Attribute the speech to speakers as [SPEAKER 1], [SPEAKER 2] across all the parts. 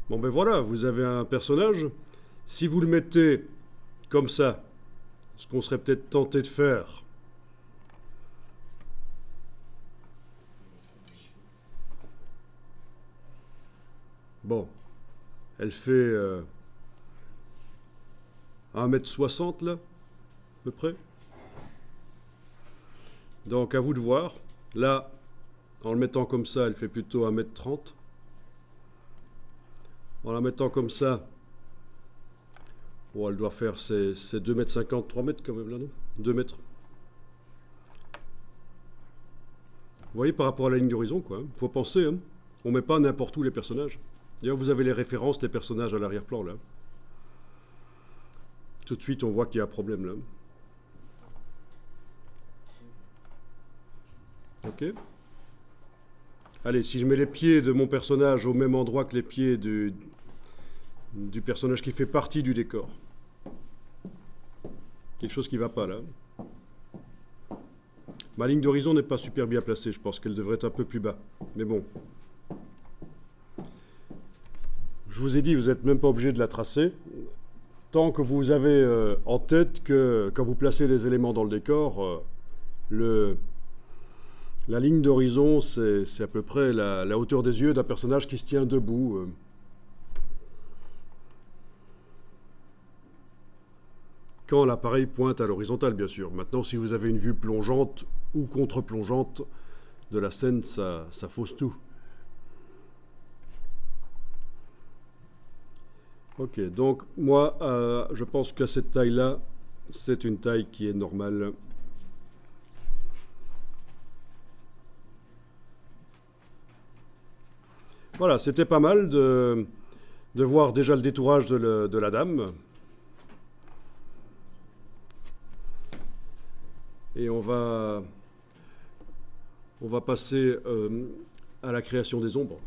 [SPEAKER 1] Bon ben voilà, vous avez un personnage. Si vous le mettez comme ça, ce qu'on serait peut-être tenté de faire, bon, elle fait 1,60 m là, à peu près. Donc à vous de voir. Là, en le mettant comme ça, elle fait plutôt 1,30 m. En la mettant comme ça, bon, elle doit faire ses 2,50 m, 3 mètres quand même là, non? 2 mètres. Vous voyez par rapport à la ligne d'horizon, quoi. Faut penser, hein. On met pas n'importe où les personnages. D'ailleurs, vous avez les références des personnages à l'arrière-plan, là. Tout de suite, on voit qu'il y a un problème, là. Ok. Allez, si je mets les pieds de mon personnage au même endroit que les pieds du personnage qui fait partie du décor. Quelque chose qui ne va pas, là. Ma ligne d'horizon n'est pas super bien placée. Je pense qu'elle devrait être un peu plus bas. Mais bon. Je vous ai dit, vous n'êtes même pas obligé de la tracer. Tant que vous avez en tête que quand vous placez des éléments dans le décor, la ligne d'horizon, c'est à peu près la hauteur des yeux d'un personnage qui se tient debout. Quand l'appareil pointe à l'horizontale, bien sûr. Maintenant, si vous avez une vue plongeante ou contre-plongeante de la scène, ça fausse tout. Ok, donc moi, je pense que cette taille-là, c'est une taille qui est normale. Voilà, c'était pas mal de voir déjà le détourage de la dame. Et on va passer à la création des ombres.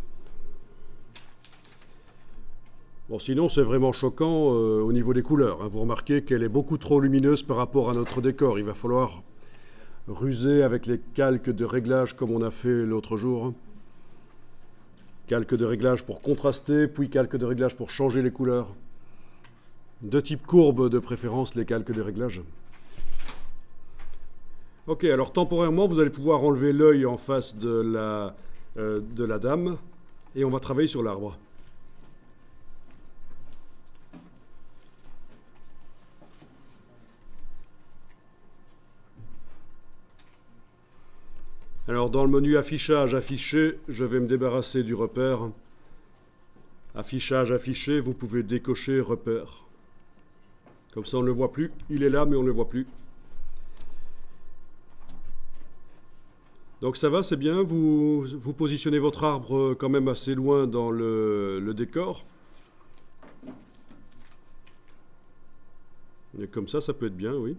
[SPEAKER 1] Bon, sinon, c'est vraiment choquant au niveau des couleurs, hein. Vous remarquez qu'elle est beaucoup trop lumineuse par rapport à notre décor. Il va falloir ruser avec les calques de réglage comme on a fait l'autre jour. Calque de réglage pour contraster, puis calque de réglage pour changer les couleurs. De type courbe de préférence, les calques de réglage. Ok, alors temporairement, vous allez pouvoir enlever l'œil en face de la dame, et on va travailler sur l'arbre. Alors dans le menu affichage, afficher, je vais me débarrasser du repère. Affichage, afficher, vous pouvez décocher repère. Comme ça on ne le voit plus. Il est là mais on ne le voit plus. Donc ça va, c'est bien. Vous positionnez votre arbre quand même assez loin dans le décor. Et comme ça peut être bien, oui.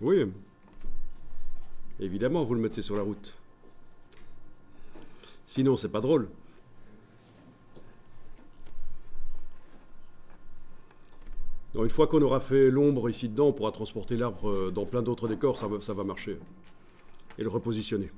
[SPEAKER 1] Oui. Évidemment, vous le mettez sur la route. Sinon, c'est pas drôle. Donc, une fois qu'on aura fait l'ombre ici dedans, on pourra transporter l'arbre dans plein d'autres décors, ça va marcher. Et le repositionner.